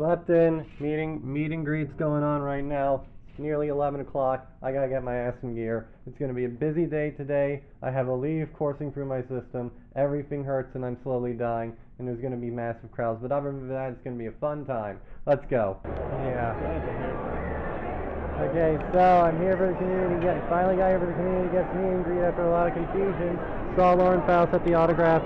Slept in, meet and greets going on right now. It's nearly 11 o'clock. I gotta get my ass in gear. It's gonna be a busy day today. I have a leaf coursing through my system. Everything hurts and I'm slowly dying. And there's gonna be massive crowds. But other than that, it's gonna be a fun time. Let's go. Yeah. Okay, so I'm here for the community. Finally got here for the community gets meet and greet after a lot of confusion. Saw Lauren Faust at the autograph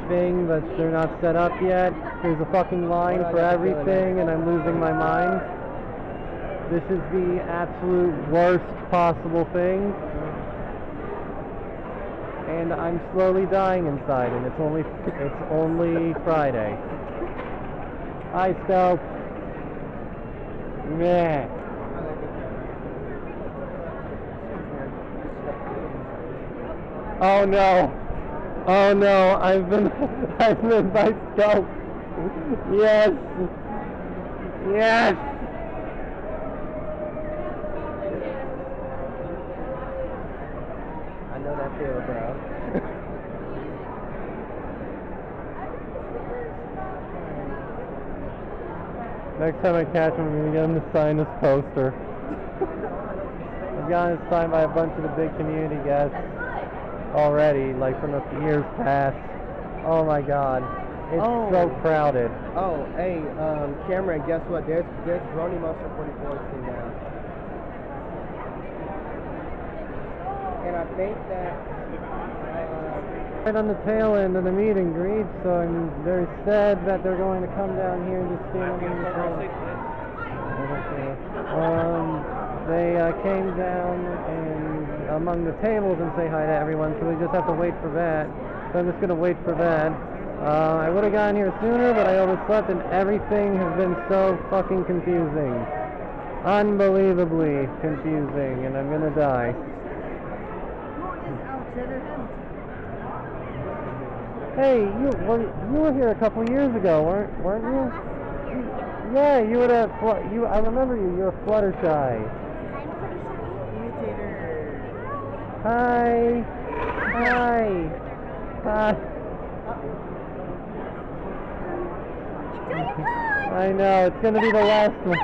thing, but they're not set up yet. There's a fucking line for everything, and I'm losing my mind. This is the absolute worst possible thing, and I'm slowly dying inside. And it's only Friday. Hi, Scope. Meh. Oh no. Oh no, I've been by Scope. Yes. Yes. I know that feeling, bro. Next time I catch him, I'm gonna get him to sign this poster. I've gotten it signed by a bunch of the big community guests already, like from the years past. Oh my god, it's so crowded. Oh, hey, Cameron, guess what? There's Brony Monster 44 sitting down. And I think that right on the tail end of the meet and greet, so they said that they're going to come down here and just stand on the tail. They came down and among the tables and say hi to everyone, so we just have to wait for that. So I'm just going to wait for that. I would have gotten here sooner, but I overslept and everything has been so fucking confusing. Unbelievably confusing, and I'm going to die. Hey, you were here a couple years ago, weren't you? Yeah, you would have. I remember you. You're Fluttershy. Hi. Hi. Hi. I know, it's gonna be the last one.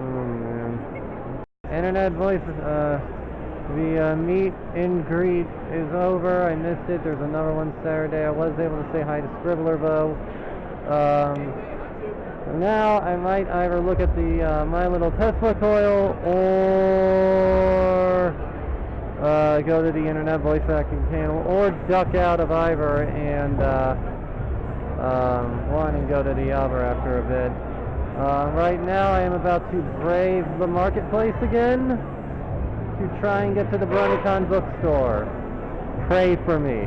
Oh man. Internet voice, the meet and greet is over. I missed it. There's another one Saturday. I was able to say hi to Scribbler though. Now I might either look at the My Little Tesla coil or go to the internet voice acting channel, or duck out of either and one and go to the other after a bit. Right now I am about to brave the marketplace again to try and get to the BronyCon bookstore. Pray for me.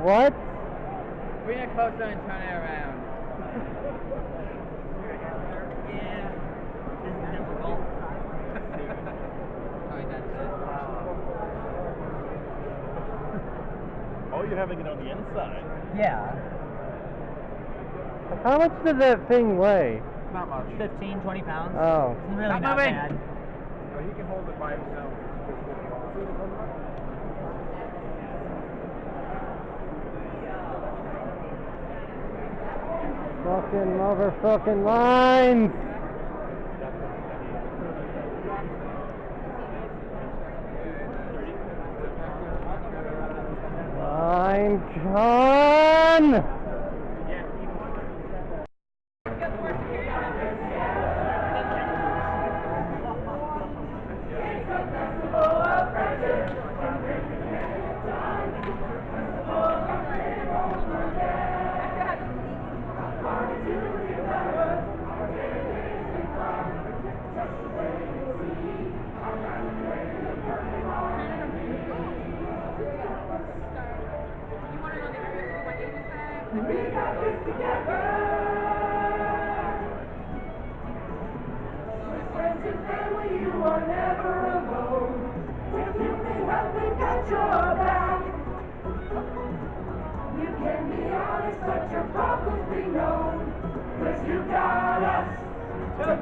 What? Bring it closer and turn it around. Yeah. This is difficult. Alright, that's it. Oh, you're having it on the inside. Yeah. How much does that thing weigh? Not much. 15, 20 pounds. Oh. It's really Not not moving. bad. Oh, he can hold it by himself. Fucking motherfucking lines! Line con!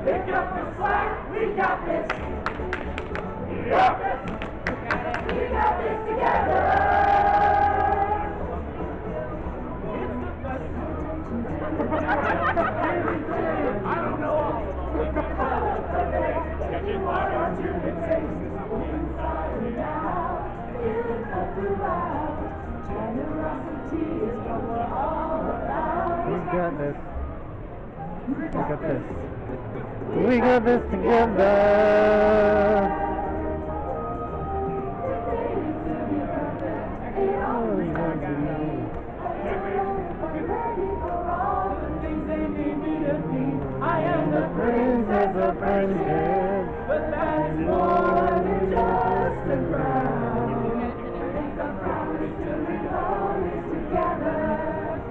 Pick up the slack, we got this. We got this. We got this together. I don't know. Catching water to the taste inside and out. Feeling up throughout. Generosity is what we're all about. We got this. We got this. We got this together. I am the princess of friendship, but that's more than just a crown. It's a promise to live always together,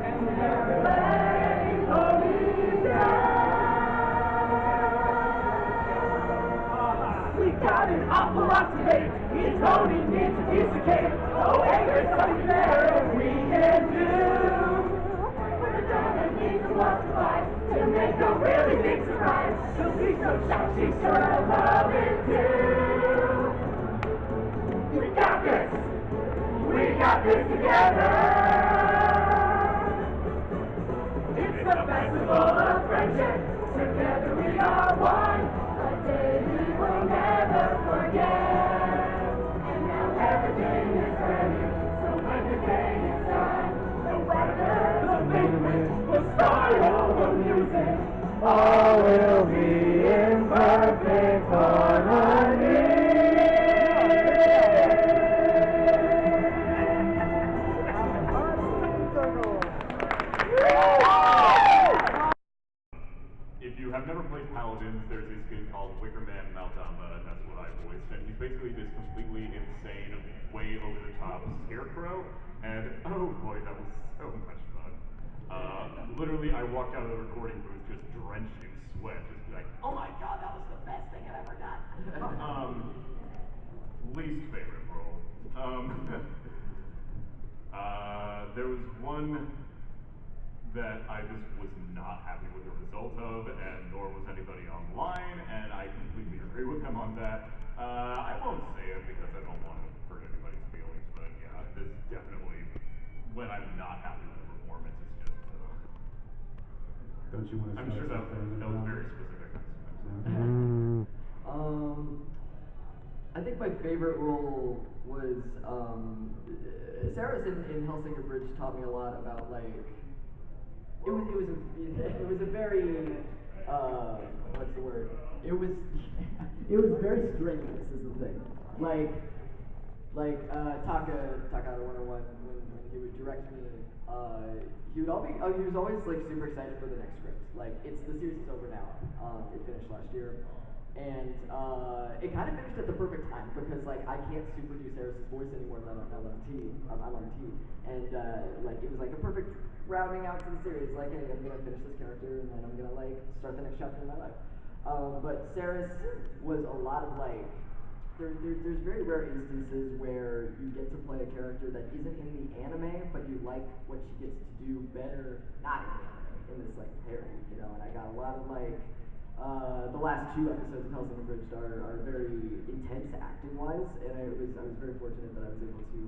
and never letting go down. We got an awful lot to make. It's only need to piece of cake. Oh, hey, there's something there we can do. We're gonna need some lots of life to make a really big surprise. She'll be so shocked, she's sure to love it too. We got this. We got this together. It's the festival of friendship. Together we are one. A day we will never forget. And now everything is ready. So when the day is done, the weather, the movement, the style, the music, all will be in perfect harmony. If you have never played Paladins, there's this kid called Wickerman Maltamba, and that's what I voiced. And he's basically this completely insane, way over the top scarecrow. And oh boy, that was so much fun. Literally, I walked out of the recording booth just drenched in sweat, just like, oh my god, that was the best thing I've ever done. Least favorite role. There was one that I just was not happy with the result of, and nor was anybody online, and I completely agree with him on that. I won't say it because I don't want to hurt anybody's feelings, but yeah, this definitely, when I'm not happy with the performance, it's just, Don't you want to I'm sure start that some was further very down? specific. I think my favorite role was Sarah's in Hellsinger Bridge taught me a lot about like it was a very what's the word? It was very strenuous is the thing. Taka out of 101 when he would direct me, he was always like super excited for the next script. Like the series is over now. It finished last year. And it kind of finished at the perfect time because like I can't super do Saris's voice anymore now that I'm on T, and like it was like the perfect rounding out to the series. Like, hey, I'm gonna finish this character and then I'm gonna like start the next chapter in my life. But Saris was a lot of like there's very rare instances where you get to play a character that isn't in the anime, but you like what she gets to do better not in the anime in this like parody, you know. And I got a lot of like. The last 2 episodes of Hell's Abridged are very intense acting wise, and I was very fortunate that I was able to,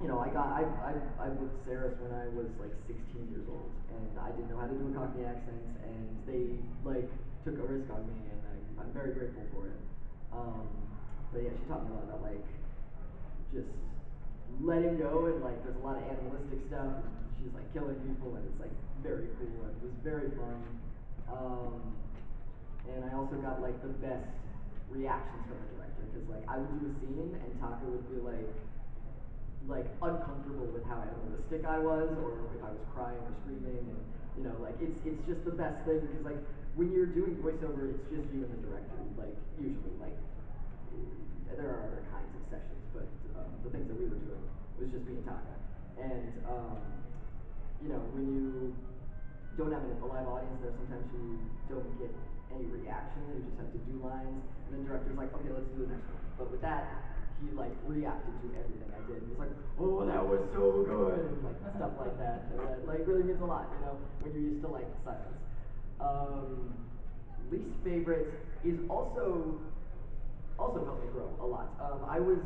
you know, I booked Saris when I was like 16 years old, and I didn't know how to do a Cockney accent, and they like took a risk on me, and I'm very grateful for it. But yeah, she taught me a lot about like just letting go, and like there's a lot of animalistic stuff, and she's like killing people, and it's like very cool, and it was very fun. And I also got like the best reactions from the director because like I would do a scene and Taka would be like uncomfortable with how animalistic I was or if I was crying or screaming, and you know like it's just the best thing because like when you're doing voiceover it's just you and the director, like usually like there are other kinds of sessions, but the things that we were doing was just me and Taka, and you know when you don't have a live audience there, sometimes you don't get any reaction, you just have to do lines, and then the director's like, okay, let's do the next one. But with that, he like reacted to everything I did. He was like, oh, that was so good, and like stuff like that. And that like really means a lot, you know, when you're used to like silence. Least favorite is also helped me grow a lot. I was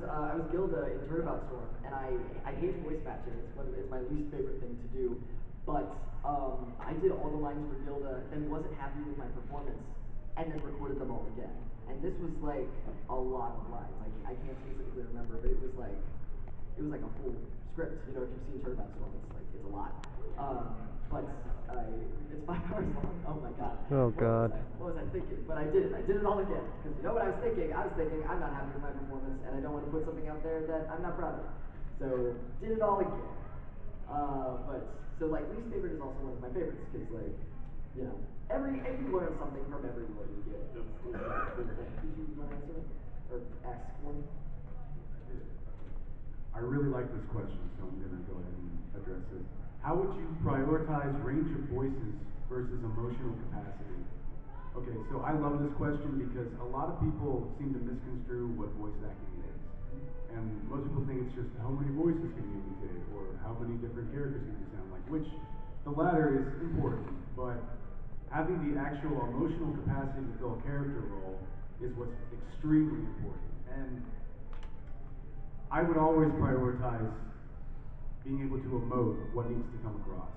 Gilda in Turnabout Storm, and I hate voice matching. It's my least favorite thing to do. But I did all the lines for Gilda and wasn't happy with my performance, and then recorded them all again. And this was like a lot of lines. I can't specifically remember, but it was like a full script. You know, if you've seen Turnabout Storm, it's a lot. But it's 5 hours long. Oh my god. Oh god. What was I thinking? But I did it. I did it all again. Because you know what I was thinking? I was thinking I'm not happy with my performance, and I don't want to put something out there that I'm not proud of. So did it all again. But so like least favorite is also one of my favorites because like you know you learn something from every role you get. It's like cool thing. Did you want to answer it or ask one? I really like this question, so I'm going to go ahead and address it. How would you prioritize range of voices versus emotional capacity? Okay, so I love this question because a lot of people seem to misconstrue what voice acting is. And most people think it's just how many voices can you imitate or how many different characters can you sound like, which the latter is important, but having the actual emotional capacity to fill a character role is what's extremely important. And I would always prioritize being able to emote what needs to come across.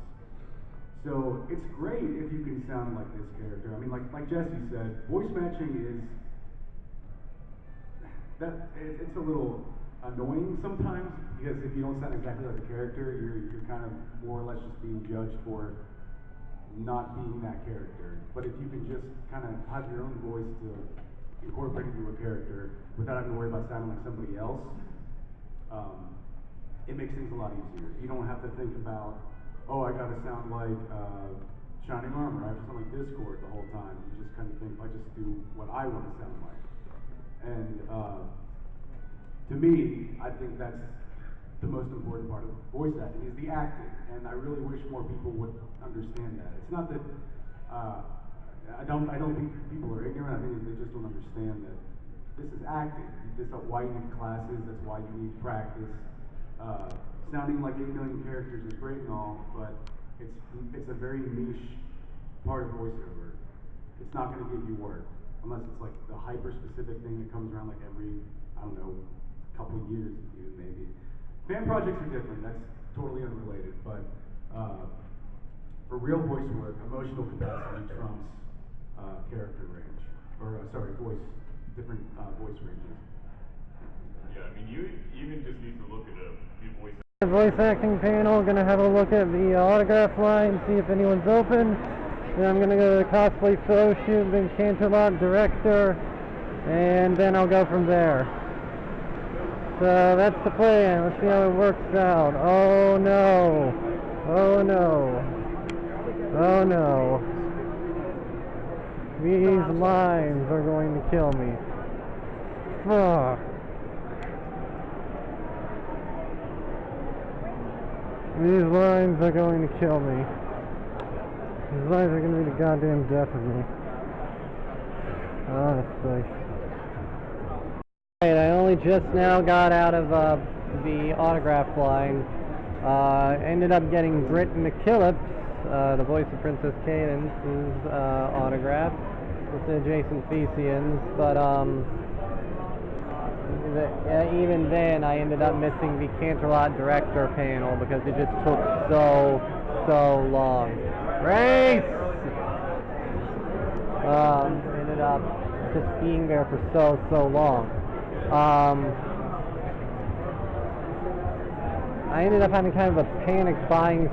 So it's great if you can sound like this character. I mean, like Jesse said, voice matching is it's a little annoying sometimes because if you don't sound exactly like a character, you're kind of more or less just being judged for not being that character. But if you can just kind of have your own voice to incorporate into a character without having to worry about sounding like somebody else, it makes things a lot easier. You don't have to think about, oh, I gotta sound like Shining Armor, I have to sound like Discord the whole time. You just kind of think, I just do what I want to sound like. And to me, I think that's the most important part of voice acting is the acting, and I really wish more people would understand that. It's not that I don't think people are ignorant. I think they just don't understand that this is acting. That's why you need classes. That's why you need practice. Sounding like 8 million characters is great and all, but it's a very niche part of voiceover. It's not going to give you work unless it's like the hyper specific thing that comes around like every, I don't know, couple of years even maybe. Fan projects are different. That's totally unrelated, but for real voice work, emotional capacity trumps character range, or different voice ranges. Yeah, I mean, you even just need to look at a few voice. The voice acting panel, gonna have a look at the autograph line, see if anyone's open. Then I'm gonna go to the cosplay photo shoot, then Canterlot director, and then I'll go from there. So that's the plan. Let's see how it works out. Oh no. Oh no. Oh no. These lines are going to kill me. Fuck. These lines are going to kill me. These lines are going to be the goddamn death of me. Honestly. Alright, I only just now got out of the autograph line. Ended up getting Britt McKillip's, the voice of Princess Cadence's autograph. It's Jason Fecian's, but even then I ended up missing the Canterlot director panel because it just took so long. Grace! Ended up just being there for so long. I ended up having kind of a panic buying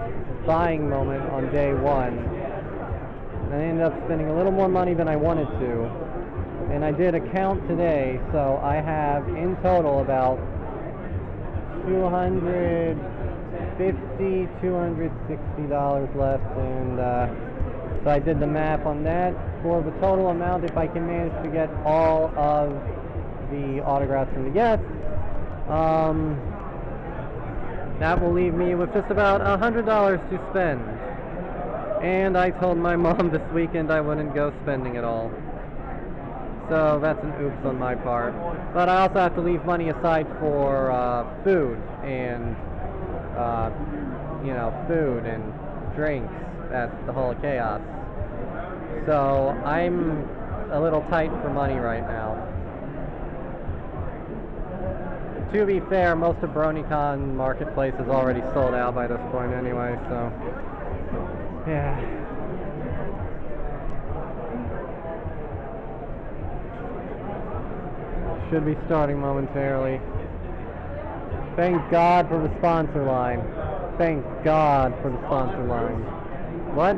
moment on day one. And I ended up spending a little more money than I wanted to. And I did a count today, so I have in total about $260 left, and so I did the math on that. For the total amount, if I can manage to get all of the autographs from the guests, that will leave me with just about $100 to spend. And I told my mom this weekend I wouldn't go spending it all. So that's an oops on my part. But I also have to leave money aside for food and, food and drinks at the Hall of Chaos. So I'm a little tight for money right now. To be fair, most of BronyCon Marketplace is already sold out by this point anyway, so yeah. Should be starting momentarily. Thank God for the sponsor line. Thank God for the sponsor line. What?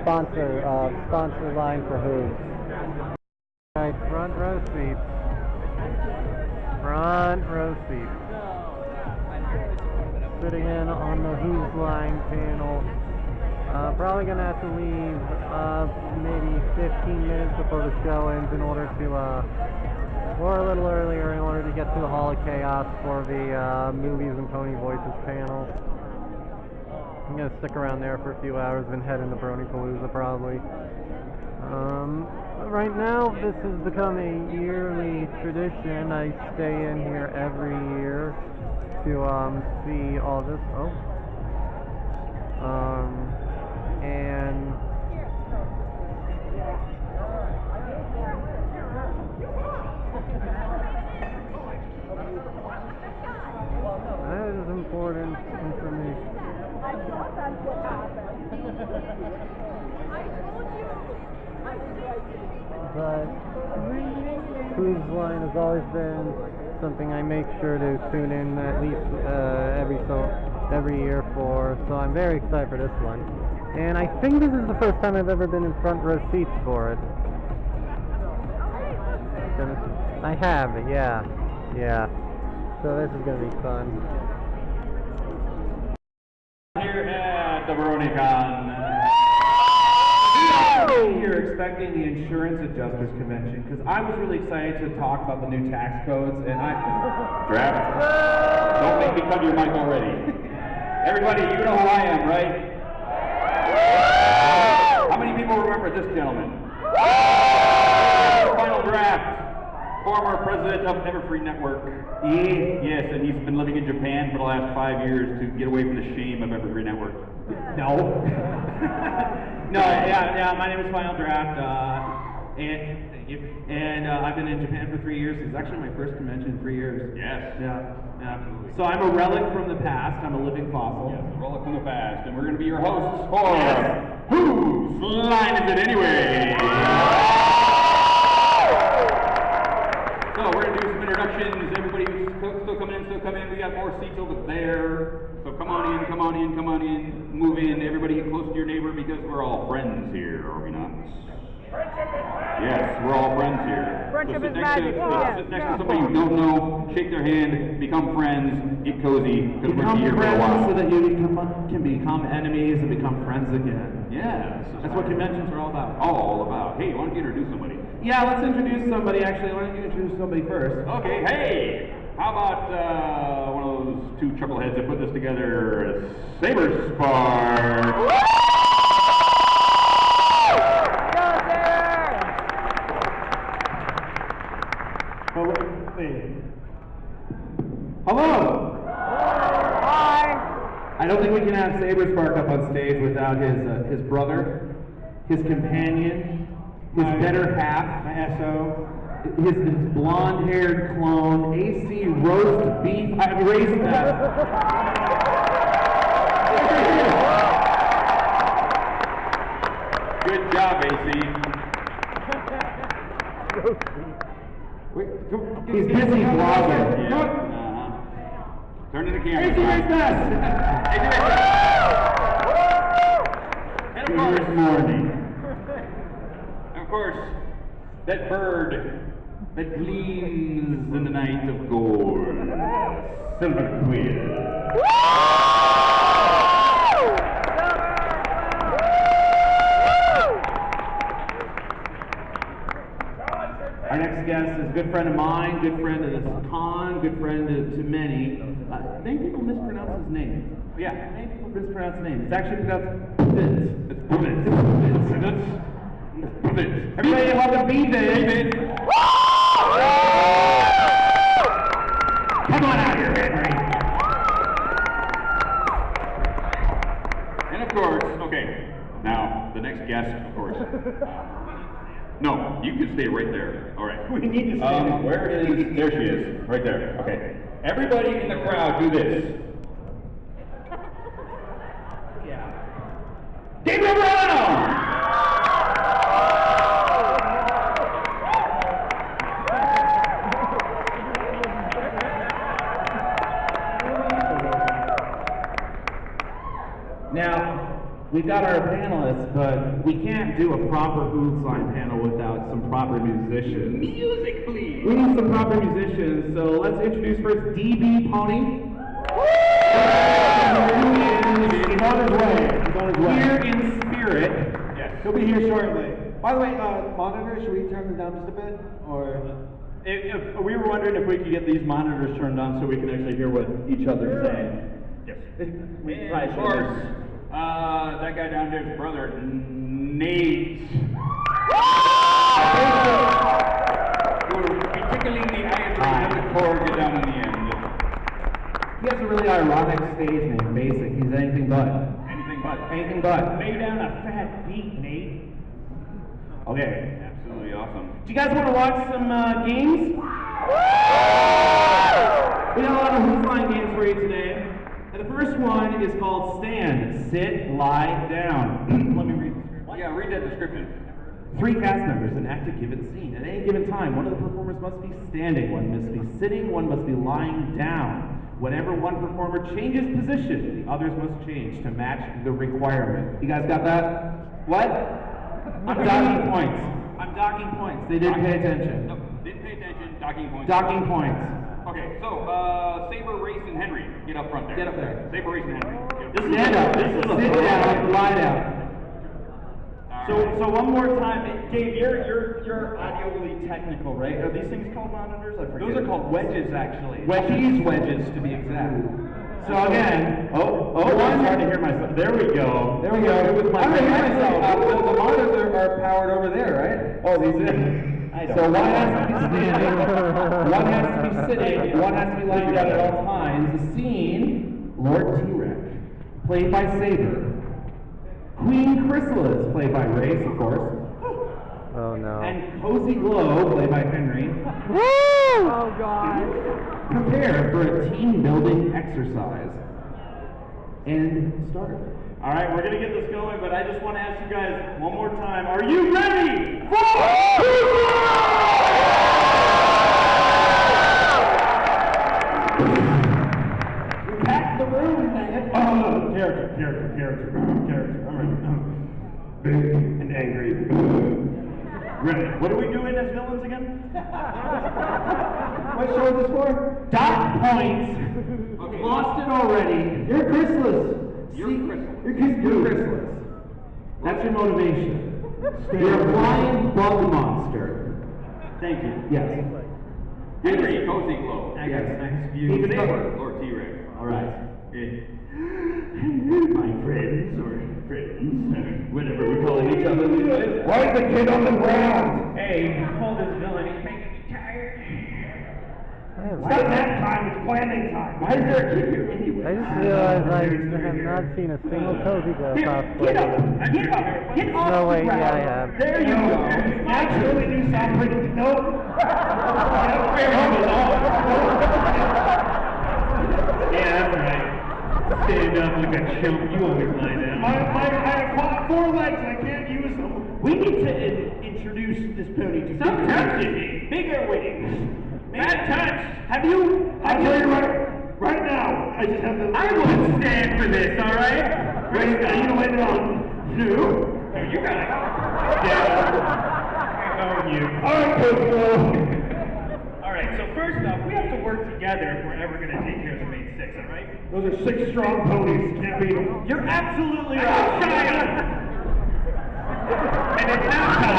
Sponsor line for Hooves. Alright, front row seats. Front row seats. Sitting in on the Hooves line panel. Probably gonna have to leave maybe 15 minutes before the show ends in order to, or a little earlier in order to get to the Hall of Chaos for the Movies and Pony Voices panel. I'm gonna stick around there for a few hours, then head into Bronypalooza probably. Right now, this has become a yearly tradition. I stay in here every year to see all this. And that is important information. But Hooves line has always been something I make sure to tune in at least every year for, so I'm very excited for this one. And I think this is the first time I've ever been in front row seats for it. I have, yeah. So this is gonna be fun. Here at the BronyCon. Here expecting the insurance adjusters convention because I was really excited to talk about the new tax codes and draft. Don't make me cut your mic already. Everybody, you know who I am, right? How many people remember this gentleman? Final draft. Former president of Everfree Network. Yes, and he's been living in Japan for the last 5 years to get away from the shame of Everfree Network. No. Yeah, my name is Final Draft, and thank you. And I've been in Japan for 3 years. It's actually my first convention in 3 years. Yes. Yeah, absolutely. So I'm a relic from the past. I'm a living fossil. Yes, a relic from the past, and we're going to be your hosts for Whose Line Is It Anyway? So we're going to do some introductions. Everybody who's still coming in, We got more seats over there. So come on in, move in. Everybody get close to your neighbor because we're all friends here, are we not? Yes, we're all friends here. Friendship so is magic. sit next to somebody you don't know, shake their hand, become friends, get cozy, because we're Become here for a friends while. so that you can become enemies and become friends again. Yeah, That's what conventions are all about. All about. Hey, why don't you introduce somebody? Yeah, let's introduce somebody. Actually, why don't you introduce somebody first? Okay, hey! How about one of those two chuckleheads that put this together, Saber Spark? Hello! Hi! I don't think we can have Saber Spark up on stage without his brother, his companion, his better half, my SO, his blonde-haired clone, AC roast beef. I erased that. Good job, AC. He's busy vlogging. Yeah. Turn to the camera. AC race best! And of course, that bird that gleams in the night of gold, Silver Quill. Our next guest is a good friend of mine, good friend of this con, good friend to many. Many people mispronounce his name. Yeah, many people mispronounce his name. It's actually pronounced Vince. It's Vince. Everybody welcome B-Vince. Come on out here, Henry. And of course, okay, now the next guest, of course. No, you can stay right there. All right. We need to stay. Where is? There she is, right there. Okay. Everybody in the crowd, do this. Yeah. Gabriel Brown! Now, we've got our panelists, but we can't do a proper Hooves line panel without some proper musicians. Music, please. We need some proper musicians, so let's introduce first DB Pony. He's on his way. He's on his way. Here in spirit. Yes. He'll be here shortly. By the way, monitors, should we turn them down just a bit? Or If we were wondering if we could get these monitors turned on so we can actually hear what each other's saying. Yes. We And probably of should. course, that guy down there's brother, Nate. You're tickling the ivory of the cord get down in the end. He has a really ironic stage name, Basic. He's anything but. Anything but. Anything but. Lay down a fat beat, Nate. Okay. Absolutely awesome. Do you guys want to watch some games? We got a lot of Hooves line games for you today. And the first one is called Stand, Sit, Lie, Down. Let me read the script. Yeah, read that description. 3 cast members enact a given scene. At any given time, one of the performers must be standing, one must be sitting, one must be lying down. Whenever one performer changes position, the others must change to match the requirement. You guys got that? What? I'm docking points. I'm docking points. They didn't pay attention. No, didn't pay attention. Docking points. Docking points. Okay, so Saber, Race, and Henry, get up front there. Get up there. Saber, Race, and Henry. Stand up. Sit down. Lie down. So one more time, Dave, you're audiobly technical, right? Are these things called monitors? I forget. Those are called wedges, actually. Wedges, to be exact. So again, I'm trying to hear myself. There we go. There we go. It was my I'm gonna hear bad. myself. The monitors are powered over there, right? Oh, these are. I don't. So one has to be standing, one has to be sitting, one has to be lying down at all times. The scene, Lord T-Rex, played by Saber. Queen Chrysalis, played by Race, of course. Oh no. And Cozy Glow, played by Henry. Woo! Oh God. Prepare for a team-building exercise. And start. All right, we're gonna get this going, but I just want to ask you guys one more time: are you ready? Pack the room, man. Oh, character. I'm ready. Big and angry. Right. What are we doing as villains again? What show is this for? Doc points. Okay. Lost it already. You're Chrysalis. You're Chrysalis. You're Chrysalis. That's your motivation. You're a flying bug monster. Thank you. Yes. Henry, Cozy Glow. Yes. Keep it covered. Lord T-Rex. All right. My friends, or friends, whatever we're calling each other these days. Why is the kid on the ground? Hey, hold this villain, he's making me tired. It's not nap time, it's planning time. Why is there a kid here anyway? I just realized I have not seen a single Cozy Glow cosplay. Get off No, the wait, ground. yeah, I have. There you go. Actually, new sound pretty. Nope. Yeah, that's right. Stand up like a chump. You always lie down. I have 4 legs. I can't use them. We need to introduce this pony to bigger wings. Bad touch. Have you? I'll tell you right now. I just have the. I won't stand for this. All right. Right now, you know what? No. You got it. Yeah. Oh, you. All right, Coco. All right. So first off, we have to work together if we're ever going to take care of the main 6. All right. Those are 6 strong ponies. Can't beat them. You're absolutely right, child. And it's now time.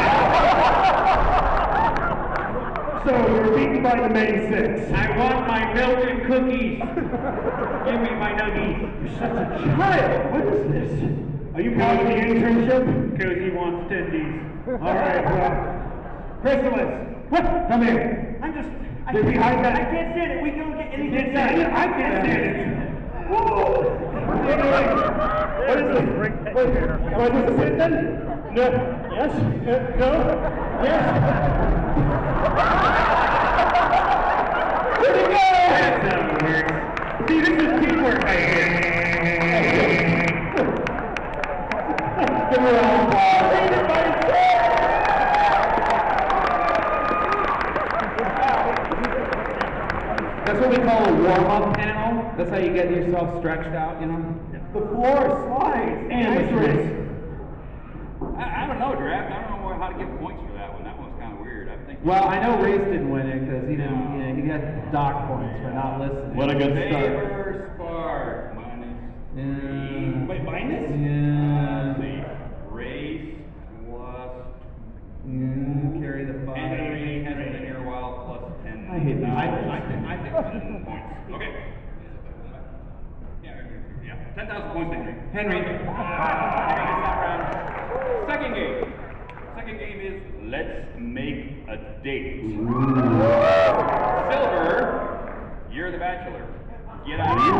So you're beaten by the main 6. I want my milk and cookies. Give me my nuggies. You're such a child. What is this? Are you part of the internship? Cozy wants tendies. All right, well, Chrysalis, what? Come here. I'm just. Get behind that. I can't stand it. We don't get anything Can't stand it? done. I can't stand it. Whoa! What is this? What, am I supposed to sit then? No. Yes? No? Yes? Where'd he go? That's how it works. See, this is teamwork right here. Give her all ball. That's what we call a warm-up panel. That's how you get yourself stretched out, you know? The floor slides. Amateurs. I don't know, Draft. I don't know how to give points for that one. That one's kind of weird. I think. Well, I know Race didn't win it because he got dock points for not listening. What a good start. Saber Spark minus. Yeah. Wait, minus? Yeah. Race plus. Carry the 5. Henry has been here a while plus 10. I hate that. I think 10 points. Okay. Yeah, 10,000 points, Henry. Henry. Henry gets that round. Second game. Second game is Let's Make a Date. Silver, you're the bachelor. Get out of here.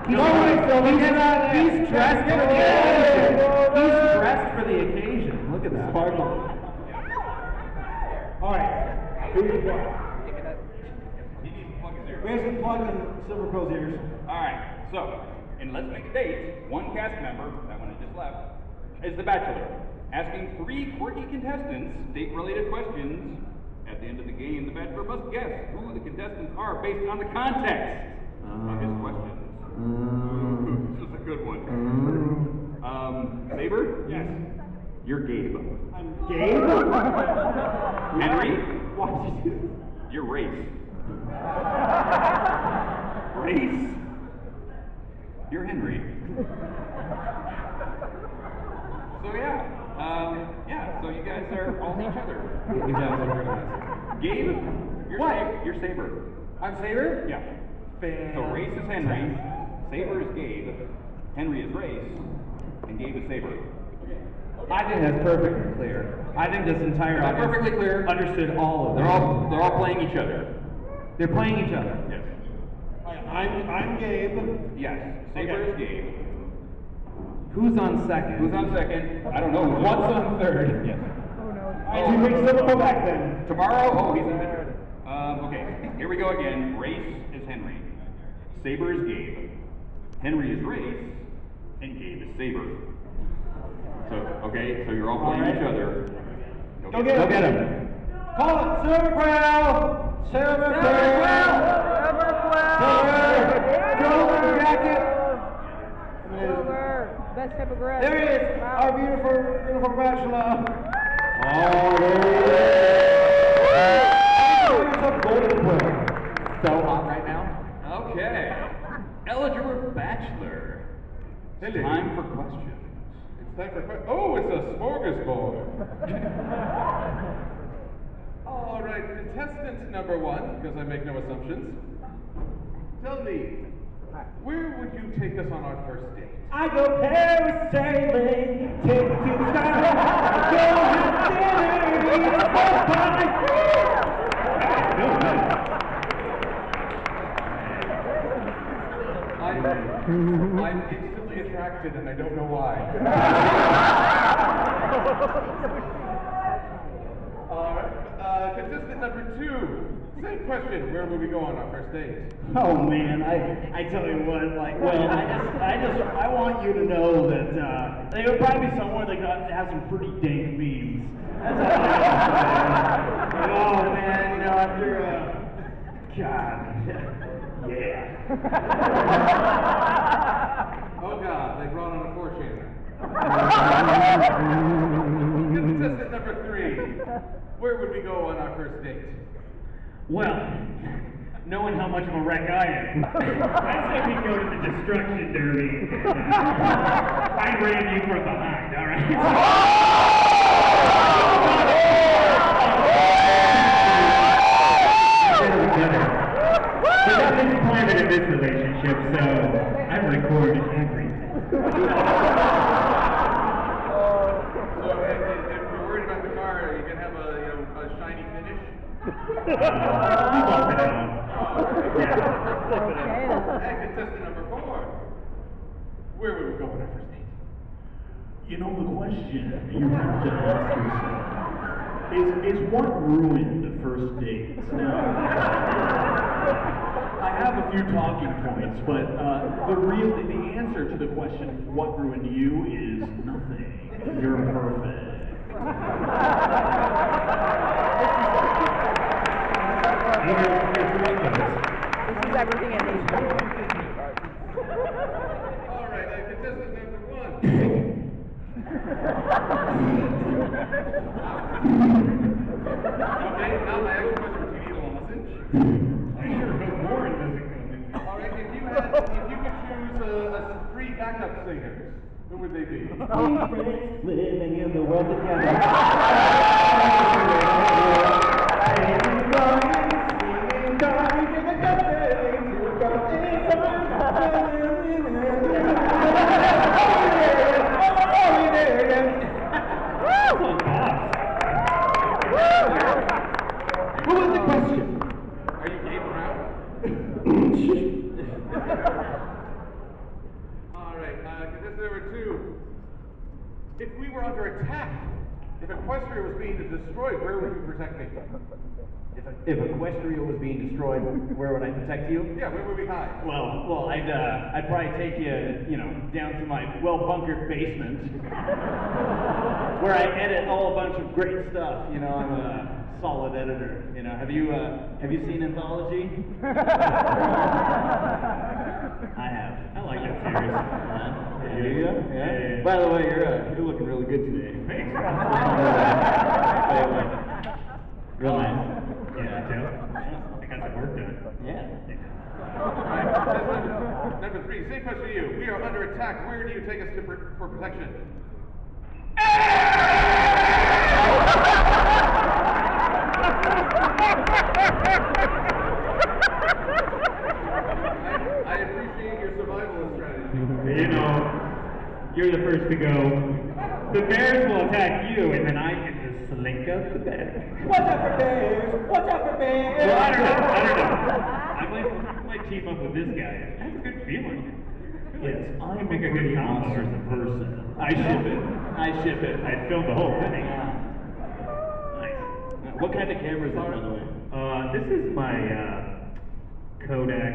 He's dressed for the occasion. He's dressed for the occasion. Look at that. Sparkle. All right. Who do you want? He needs to plug his ears. We have some plug in Silver Crow's ears. Alright, so, in Let's Make a Date, one cast member, that one I just left, is the bachelor, asking 3 quirky contestants date-related questions. At the end of the game, the bachelor must guess who the contestants are based on the context of his questions. This is a good one. Saber? Yes. You're Gabe. I'm Gabe. Henry? Why did you do this? You're Race. Race? You're Henry. So so you guys are all each other. Gabe, you're Saber. I'm Saber? Yeah. So Race is Henry, Saber is Gabe, Henry is Race, and Gabe is Saber. I think that's perfectly clear. I think this entire audience Perfectly clear. understood all of They're them. all playing each other. They're playing each other. Yes. I'm Gabe. Yes. Saber is Gabe. Who's on second? Who's on second? I don't know. What's on third? Yes. You bring Silver Crow back then. Tomorrow? Oh, he's in there. Okay, here we go again. Race is Henry. Saber is Gabe. Henry is Race. And Gabe is Saber. So you're all playing each other. Go get him. Call it Silver Crow. Silver Crow. Silver jacket. Silver. Best type of grass. There he is, our beautiful bachelor. So hot right now. Okay. Eligible Bachelor. Hello. Time for questions. It's time for oh, it's a smorgasbord. All right, contestant number 1, because I make no assumptions. Tell me, where would you take us on our first date? I go parasailing, take you to the sky, go have dinner, eat a pork pie. I'm instantly attracted, and I don't know why. All right, contestant number 2. Same question. Where would we go on our first date? Oh man, I tell you what, like, well, I want you to know that they would probably be somewhere that has some pretty dank memes. That's all I have to say. Oh man, you know, after God, yeah. Oh God, they brought on a 4-chaner. Contestant number 3. Where would we go on our first date? Well, knowing how much of a wreck I am, I'd say we go to the destruction derby. I ran you from behind, all right? But nothing's private in this relationship, so I record everything. So, if you're worried about the car, are you gonna have a shiny finish? Bump it out. And contestant number 4. Where would we go on our first date? You know, the question you have to ask yourself is what ruined first dates? Now, I have a few talking points, but the answer to the question, what ruined you, is nothing. You're perfect. This is everything I need. All right, contestant number 1. Okay, now my actual question, do you need a lozenge? I sure hope more doesn't come in. All right, if you could choose 3 backup singers, who would they be? Living in the world together. What was the question? Are you game around? All right, contestant number 2. If we were under attack, if Equestria was being destroyed, where would you protect me? If Equestria was being destroyed, where would I protect you? Yeah, where would we hide? Well, I'd probably take you, down to my well-bunkered basement, where I edit all a bunch of great stuff. I'm a solid editor. Have you seen Anthology? I have. I like that series. Yeah. By the way, you're looking really good today. Thanks. Real nice. Yeah, I got some work done. Yeah. Number 3, same question to you. We are under attack. Where do you take us to for protection? I appreciate your survivalist strategy. You're the first to go. The bears will attack you, and then I can just slink up the back. Watch out for bears! Watch out for bears! Well, I don't know. I might team up with this guy. I have a good feeling. Yes, I'm a good combo as a person. I ship it. I filmed the whole thing. Nice. What kind of camera is that, by the way? This is my Kodak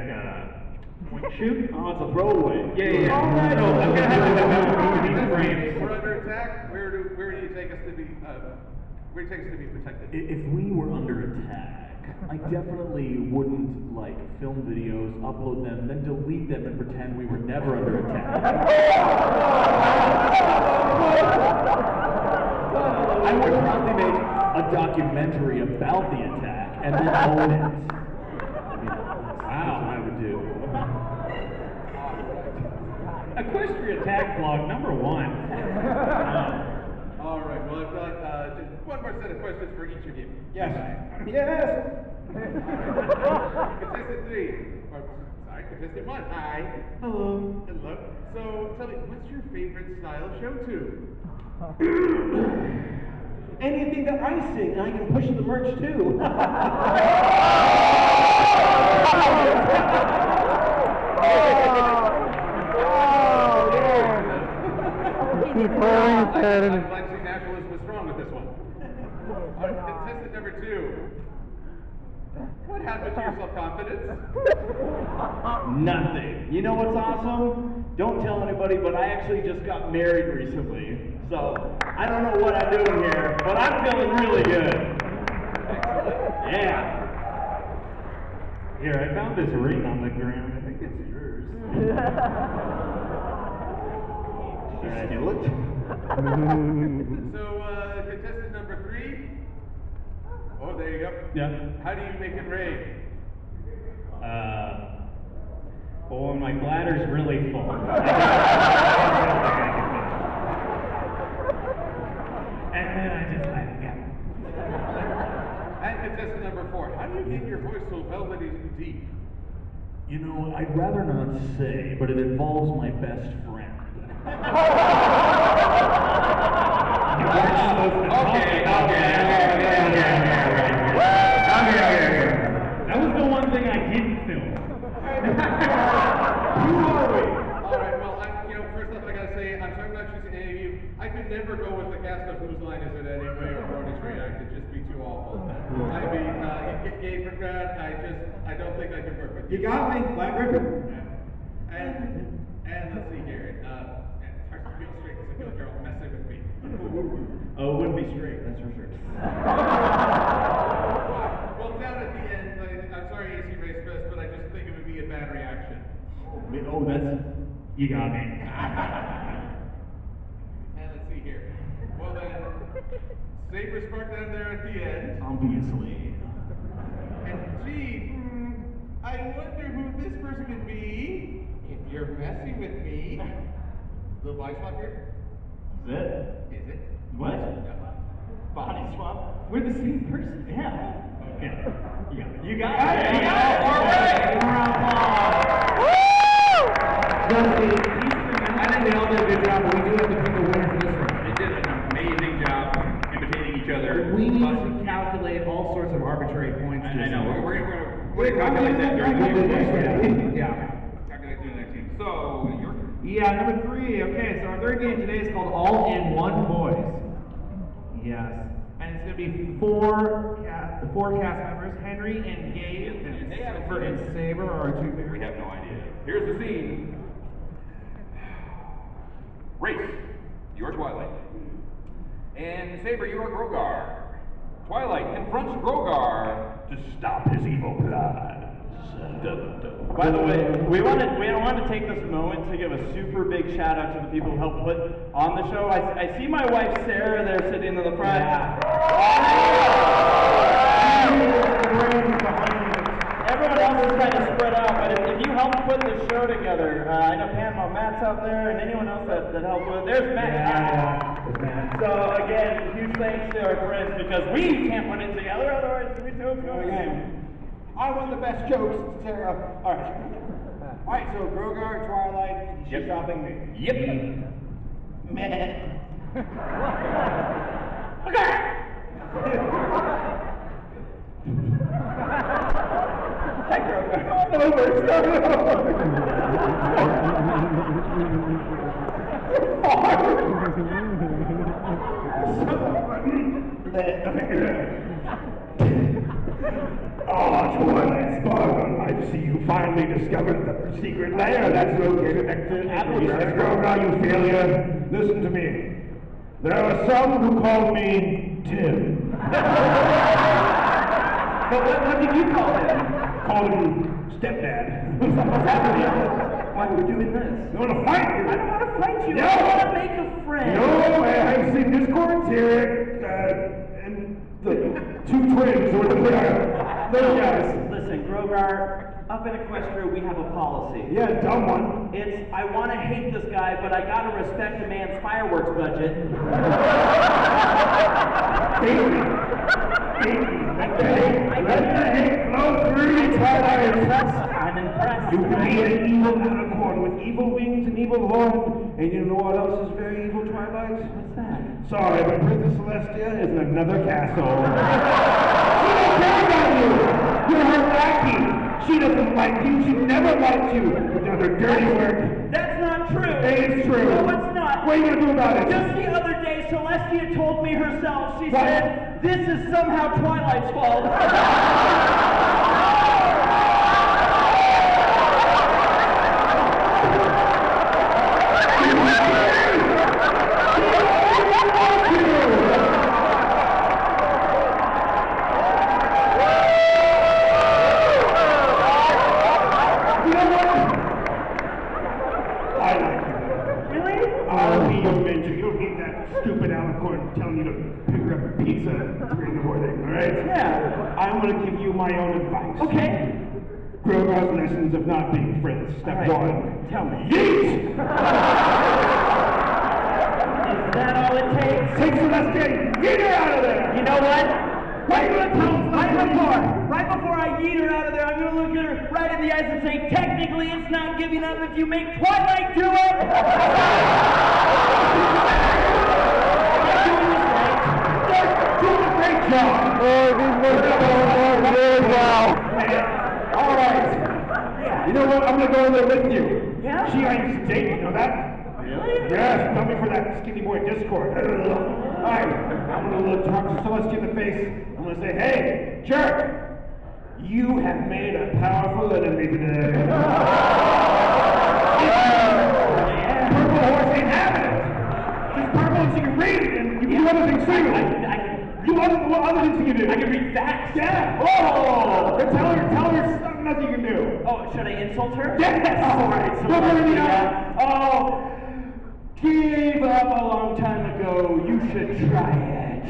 point shoot. Oh, it's a throwaway. Yeah. So I'm gonna have to develop these frames. We're under attack. Where do you take us to be? Where do you take us to be protected? If we were under attack, I definitely wouldn't film videos, upload them, then delete them and pretend we were never under attack. I I would probably make a documentary about the attack and then own it. Wow, I would do. Equestrian tag vlog number 1. All right, well, I've got just one more set of questions for each of you. Yes. Yes. Contestant 3. Or, sorry, contestant 1. Hi. Hello. Hello. So, tell me, what's your favorite style show tune? Anything that I sing, I can push the merch too. I'm flexing nationalism was strong with this one. All right, contestant number 2. What happened to your self-confidence? Nothing. You know what's awesome? Don't tell anybody, but I actually just got married recently. So, I don't know what I'm doing here, but I'm feeling really good. Yeah. Here, I found this ring on the ground. I think it's yours. Should I steal it? So, contestant number 3. Oh, there you go. Yeah. How do you make it rain? Well, when my bladder's really full. And then I just let it go. And contestant number 4. How do you get your voice so velvety and deep? You know, I'd rather not say, but it involves my best friend. You weren't supposed to talk about that. That was the one thing I didn't film. Who are we? All right, well, first off, I gotta say, I'm sorry I'm not choosing any of you. I could never go with the cast of Whose Line Is It Anyway or Brony's React. It'd just be too awful. I mean, gay for grad, I don't think I could work with you. You got me, Black Ribbon. And let's see here. It's hard to feel straight because I feel like you're all messing with me. Oh, it wouldn't be straight, that's for sure. Well, down at the end, I'm sorry, AC Race Fest, but I just think it would be a bad reaction. Oh, that's... You got me. And let's see here. Well then, Saber Spark down there at the end. Obviously. And gee, I wonder who this person could be if you're messing with me. Little body swap here? Is it? Is it? What? Yeah. Body swap? We're the same person. Yeah. Okay. You got it. All right. Justin, I think they all did a good job, but we do have to pick a winner for this one. They did an amazing job imitating each other. We need to calculate all sorts of arbitrary points. I know. We're gonna calculate that during the next game. Yeah. Calculate during the next game. So, your Yeah, number 3. Okay, so our third game today is called All in One Boys. Yes. And it's going to be the four cast members, Henry and Gabe, and Silver and Saber are our 2 favorites. We have no idea. Here's the scene. Race, you are Twilight. And Saber, you are Grogar. Twilight confronts Grogar to stop his evil plans. By the way, we want to take this moment to give a super big shout out to the people who helped put on the show. I see my wife Sarah there sitting in the front. Everyone else is kind of spread out, but if you helped put the show together, I know Panama Matt's out there, and anyone else that helped with it. There's Matt. So again, huge thanks to our friends because we can't put it together, otherwise we don't go again. I want the best jokes, Sarah. All right, so Grogar, Twilight, she's stopping me. Yep. Meh. Okay. Hey, Grogar. Start over. Oh, Twilight Sparkle, I see you finally discovered the secret lair that's located next to Grogar, you failure. Listen to me. There are some who call me Tim. But what did you call him? Call him Stepdad. What's happening? Why are we doing this? You want to fight you? I don't want to fight you. No. I want to make a friend. No, I've seen discords here. twins or the little guys. Listen, Grogar, up in Equestria we have a policy. Yeah, dumb one. It's, I want to hate this guy, but I gotta respect a man's fireworks budget. Baby. Let the hate flow through you, Twilight. I'm impressed. You can be an evil unicorn with evil wings and evil horn. And you know what else is very evil, Twilight? What's that? Sorry, but Princess Celestia is in another castle. She don't care about you. You're her lackey. She doesn't like you. She never liked you. You've done her dirty work. That's not true. It is true. No, it's not. What are you going to do about it? Just the other day, Celestia told me herself, she said, this is somehow Twilight's fault. Stupid alicorn telling you to pick up pizza 3 in the morning, alright? Yeah. I'm gonna give you my own advice. Okay. Grogar's lessons of not being friends. Step 1. Tell me. Yeet! Is that all it takes? Take Celestia, yeet her out of there! You know what? What are you gonna tell us? Right before I yeet her out of there, I'm gonna look at her right in the eyes and say, technically it's not giving up if you make Twilight do it! Great job! Oh, these worked so really well. All right. You know what? I'm gonna go in there with you. Yeah? She ain't date, you know that? Really? Yes, tell me for that skinny boy Discord. All right, I'm gonna talk to Celestia in the face. I'm gonna say, hey, jerk, you have made a powerful enemy today. Purple horse ain't having it. She's purple and she can read, and you can do other things too. What other things can you do? I can read facts. Yeah. Oh! Tell her something else you can do. Oh, should I insult her? Yes! All right, so Look her in the yeah. eye. Oh, gave up a long time ago. You should try it.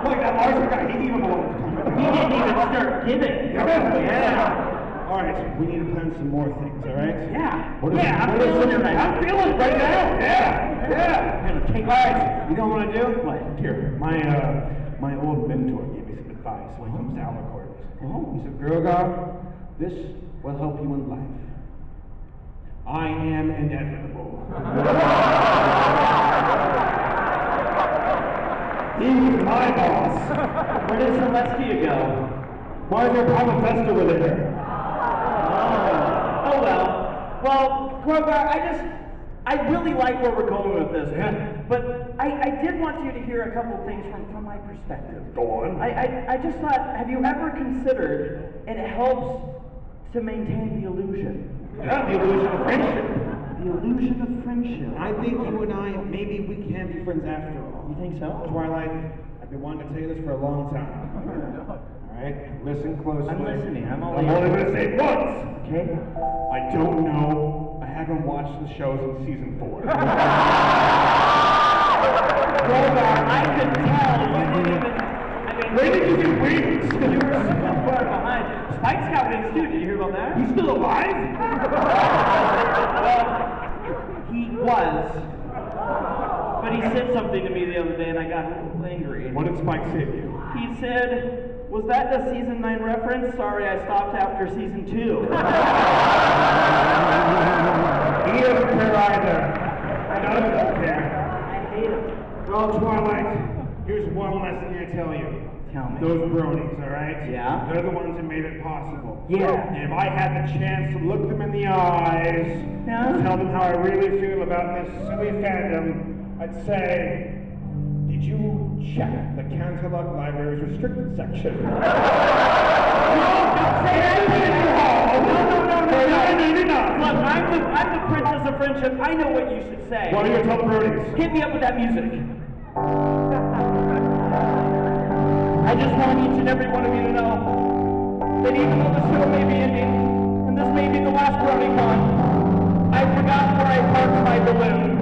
Look, that Larson guy, he gave him a long time ago. He didn't even start giving. Yeah. All right, we need to plan some more things, all right? Yeah. I'm feeling it right now. I'm feeling it right now. Yeah. I'm gonna take All right, you know what I do? What? Here, my old mentor gave me some advice when it comes to alicorns. He said, Grogar, this will help you in life. I am inevitable. He's my boss. Where did Celestia go? Why is there Papa Fest over there? Oh well. Well, Grogar, I really like where we're going with this. Yeah. But I did want you to hear a couple things from my perspective. Go on. I just thought, have you ever considered it helps to maintain the illusion? Yeah, the illusion of friendship. The illusion of friendship. I think you and I, maybe we can be friends after all. You think so? Twilight, I've been wanting to tell you this for a long time. Alright, listen closely. I'm listening. I'm all I'm only going to say it once. Okay. I don't know. I haven't watched the shows in season 4. Grogar, I could tell you didn't even. I mean, Where did you get wings? You were so far behind. Spike's got wings too. Did you hear about that? He's still alive? Well, he was. But he said something to me the other day and I got a little angry. What did Spike say to you? He said, was that the season 9 reference? Sorry, I stopped after season 2. He doesn't care either. None of them don't care. I hate him. Well, Twilight, here's one lesson I tell you. Tell me. Those bronies, alright? Yeah? They're the ones that made it possible. Yeah. And if I had the chance to look them in the eyes Yeah? and tell them how I really feel about this silly fandom, I'd say, did you check the Canterlot Library's restricted section? No, don't say that! No. Look, I'm the princess of friendship. I know what you should say. What are your top bronies? Hit me up with that music. I just want each and every one of you to know that even though the show may be ending, and this may be the last BronyCon, I've forgotten where I parked my balloon.